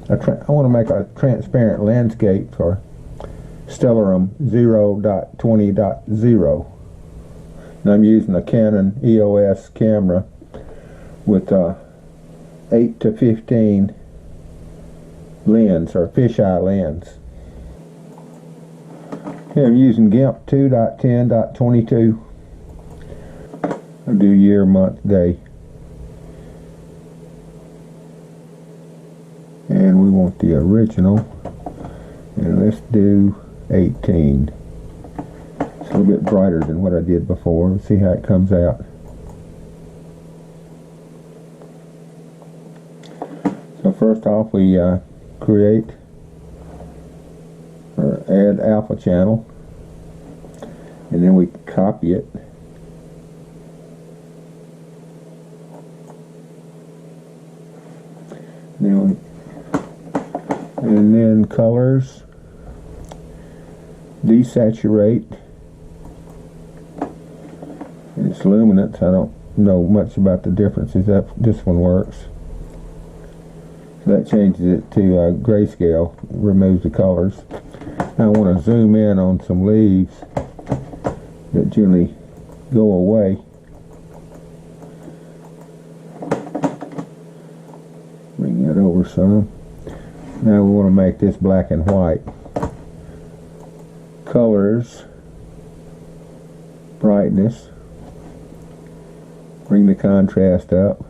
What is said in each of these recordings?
I want to make a transparent landscape for Stellarium 0.20.0, and I'm using a Canon EOS camera with a 8-15 lens, or fisheye lens. Okay, I'm using Gimp 2.10.22. I'll do year, month, day. And we want the original, and let's do 18. It's a little bit brighter than what I did before. Let's see how it comes out. So first off, we create or add alpha channel, and then we copy it. And then colors, desaturate. And it's luminance. I don't know much about the differences. This one works. So that changes it to grayscale, removes the colors. Now I want to zoom in on some leaves that generally go away. Bring that over some. Now we want to make this black and white. Colors, brightness, bring the contrast up,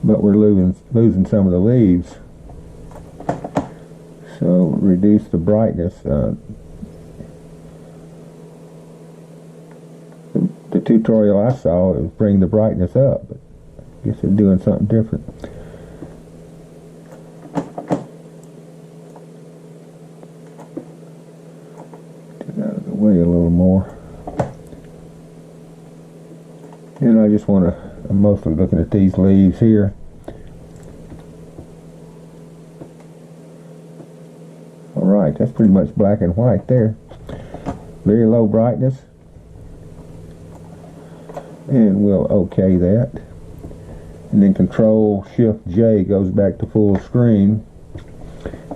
but we're losing some of the leaves. So reduce the brightness. The tutorial I saw was bring the brightness up, but I guess they're doing something different. Out of the way a little more. And I just want to, I'm mostly looking at these leaves here. Alright, that's pretty much black and white there. Very low brightness. And we'll OK that. And then Control Shift J goes back to full screen.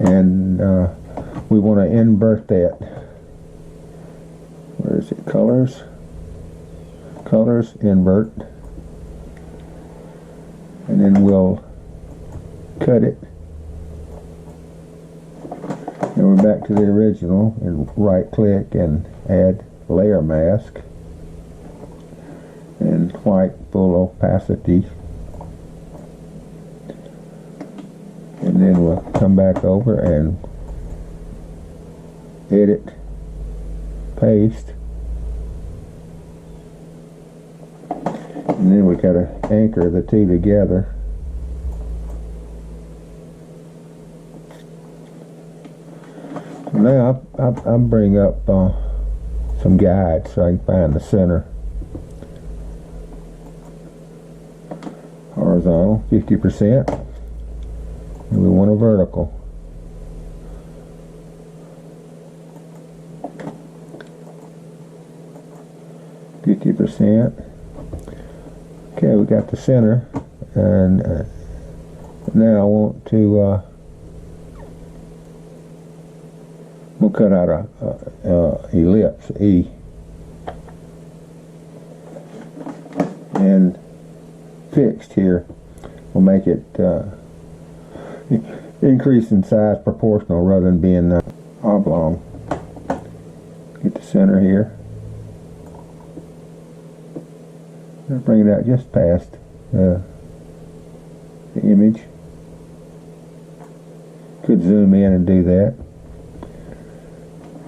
And we want to invert that. Where is it? Colors. Colors, invert. And then we'll cut it. And we're back to the original, and right click and add layer mask. And white full opacity. And then we'll come back over and edit, paste. And then we got to anchor the two together. Now I'll bring up some guides so I can find the center. Horizontal, 50%. And we want a vertical. Okay, we got the center, and now I want to we'll cut out a ellipse, E, and fixed here. We'll make it increase in size proportional rather than being oblong. Get the center here. I'll bring it out just past the image. Could zoom in and do that.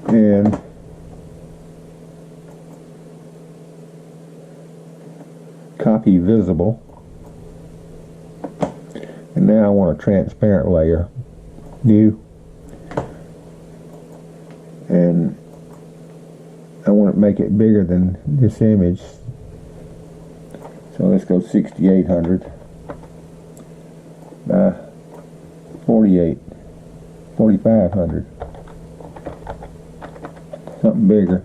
And copy visible. And now I want a transparent layer. New. And I want to make it bigger than this image. So let's go 6800 by 4500. Something bigger.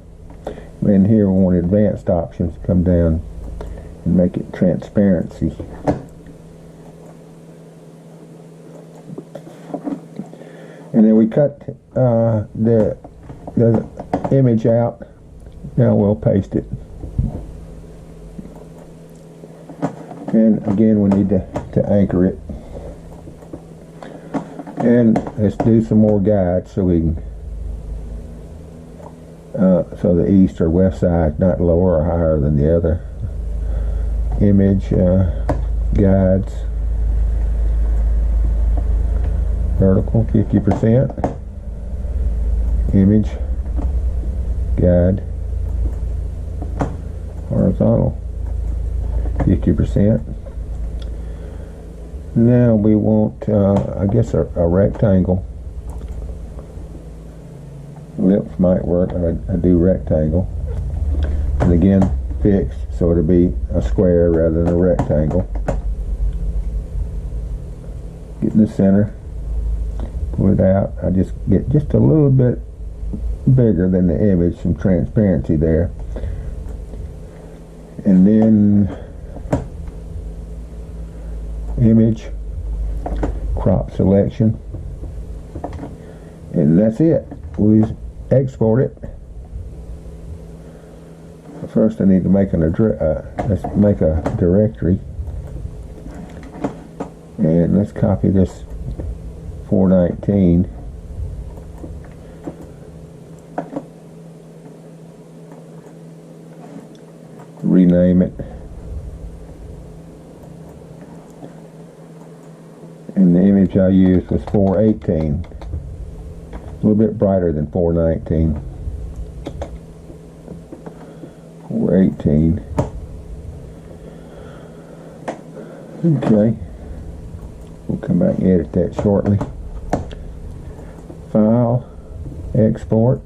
And here we want advanced options to come down and make it transparency. And then we cut the image out. Now we'll paste it. And again, we need to anchor it. And let's do some more guides so we can, so the east or west side, not lower or higher than the other. Image, guides, vertical 50%, image, guide, horizontal 50%. Now we want, I guess, a rectangle. Ellipse might work. I do rectangle. And again, fixed, so it'll be a square rather than a rectangle. Get in the center. Pull it out. I just get just a little bit bigger than the image, some transparency there. And then image, crop selection, and that's it. We export it. First, I need to make let's make a directory, and let's copy this 419. Rename it. And the image I used was 418. A little bit brighter than 419. 418. Okay. We'll come back and edit that shortly. File, export.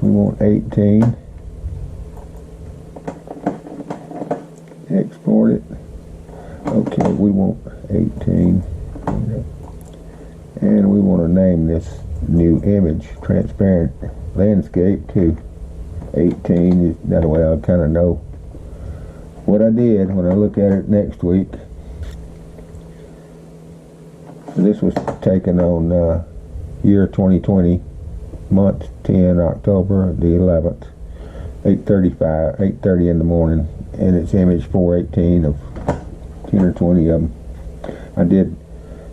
We want 18. Export it. Okay, we want 18. And we want to name this new image transparent landscape to 18. That way I'll kind of know what I did when I look at it next week. So this was taken on year 2020, month 10, October the 11th, 8:30 in the morning, and it's image 418 of 10 or 20 of them. I did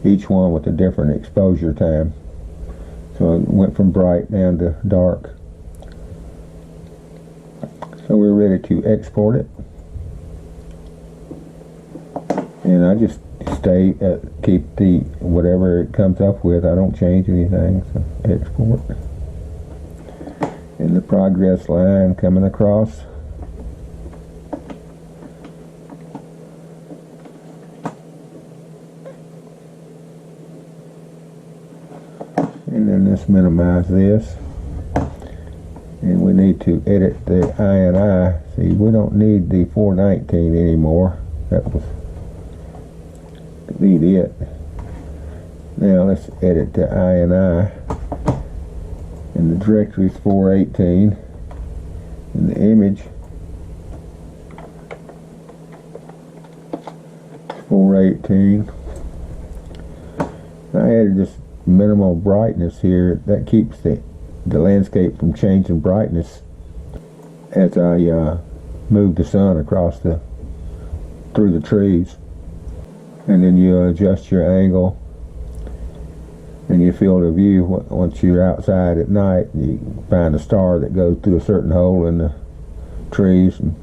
each one with a different exposure time, so it went from bright down to dark. So we're ready to export it, and I just keep the whatever it comes up with. I don't change anything. So export, and the progress line coming across. And then let's minimize this, and we need to edit the INI. See, we don't need the 419 anymore. That was, delete it. Now let's edit the INI, and the directory is 418, and the image 418. I added this minimal brightness here. That keeps the landscape from changing brightness as I move the sun across through the trees. And then you adjust your angle and your field of view. Once you're outside at night, you find a star that goes through a certain hole in the trees, and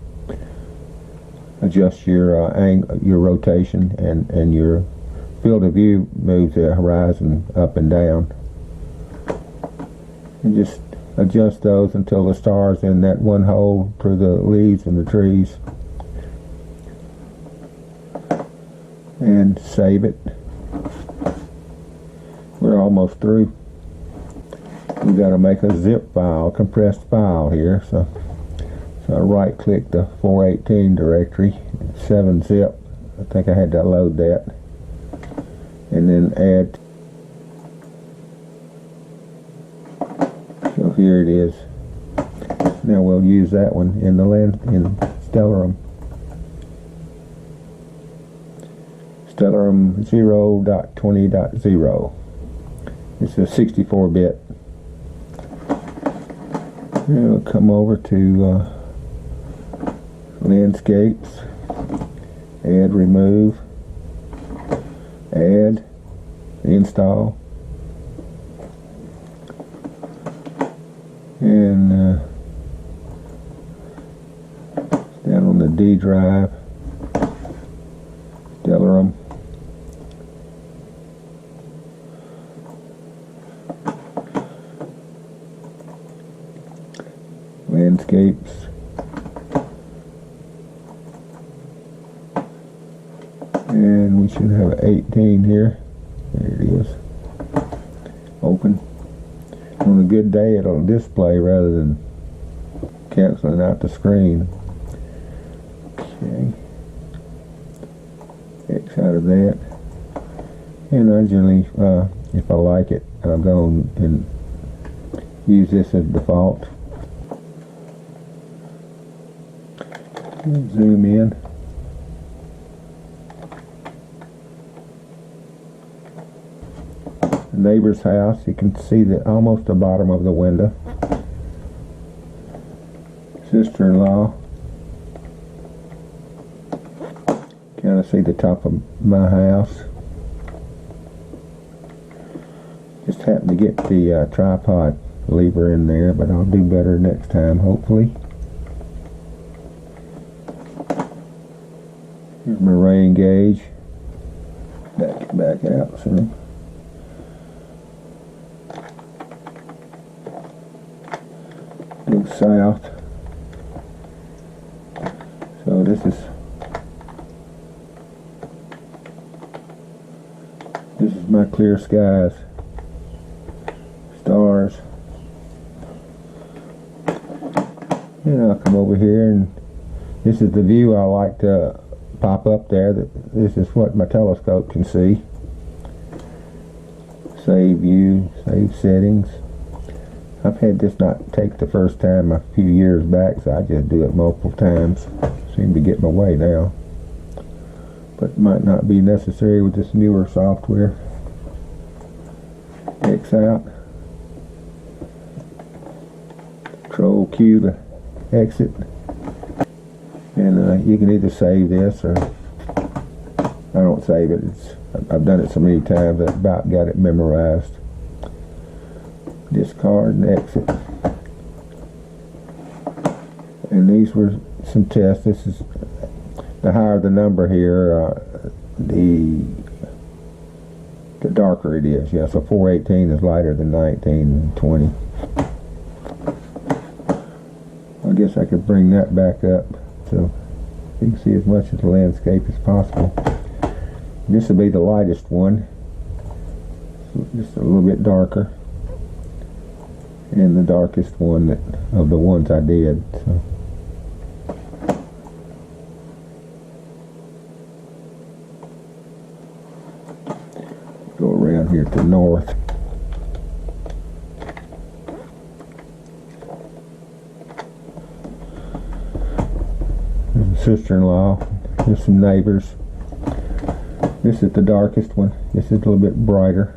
adjust your rotation, and your field of view moves the horizon up and down. And just adjust those until the star's in that one hole through the leaves and the trees. And save it. We're almost through. We've got to make a zip file, compressed file here. So I right click the 418 directory, 7-zip. I think I had to load that. And then add. So here it is. Now we'll use that one in the Stellarium. Stellarium 0.20.0. It's a 64-bit. We'll come over to landscapes, add, remove, add, install, and down on the D drive, Stellarium. Landscapes, and we should have 18 here. There it is. Open. On a good day it'll display rather than canceling out the screen. Okay. X out of that. And I generally, if I like it, I'll go and use this as default. Zoom in. The neighbor's house, you can see almost the bottom of the window. Sister-in-law. Kind of see the top of my house. Just happened to get the tripod lever in there, but I'll do better next time, hopefully. Here's my rain gauge. Back out some. Look south. So this is my clear skies. Stars. And I'll come over here, and this is the view I like to pop up there. This is what my telescope can see. Save view, save settings. I've had this not take the first time a few years back, so I just do it multiple times. Seem to get my way now, but might not be necessary with this newer software. X out. Control Q to exit. And you can either save this, or I don't save it. I've done it so many times I about got it memorized. Discard and exit. And these were some tests. This is the higher the number here, the darker it is. Yeah, so 418 is lighter than 19 and 20. I guess I could bring that back up so you can see as much of the landscape as possible. This will be the lightest one, just a little bit darker, and the darkest one of the ones I did. So. Go around here to the north. Sister-in-law. There's some neighbors. This is the darkest one. This is a little bit brighter.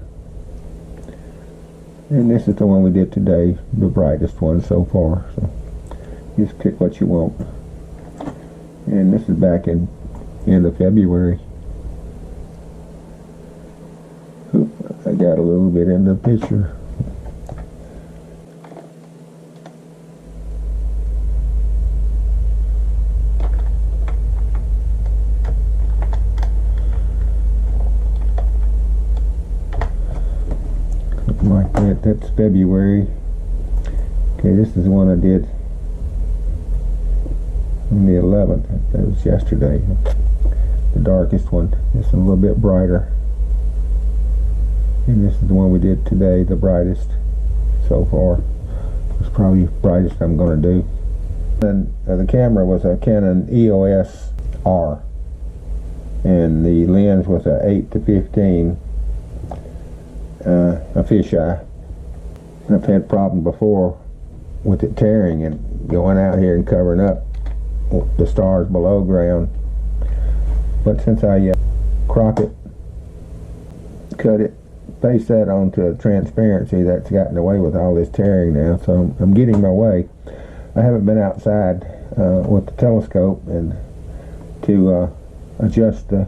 And this is the one we did today, the brightest one so far. So just pick what you want. And this is back in end of February. Oop, I got a little bit in the picture. Like that. That's February. Okay, this is the one I did on the 11th. That was yesterday. The darkest one. This one a little bit brighter. And this is the one we did today, the brightest so far. It's probably the brightest I'm going to do. And the camera was a Canon EOS R. And the lens was a 8-15. A fisheye. I've had a problem before with it tearing and going out here and covering up the stars below ground. But since I crop it, cut it, paste that onto a transparency. That's gotten away with all this tearing now, so I'm getting my way. I haven't been outside with the telescope and to adjust the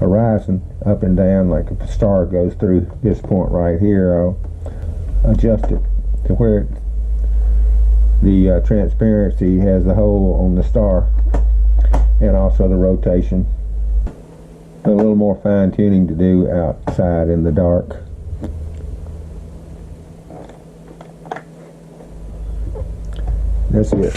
horizon up and down. Like if a star goes through this point right here, I'll adjust it to where the transparency has the hole on the star, and also the rotation. A little more fine tuning to do outside in the dark. That's it.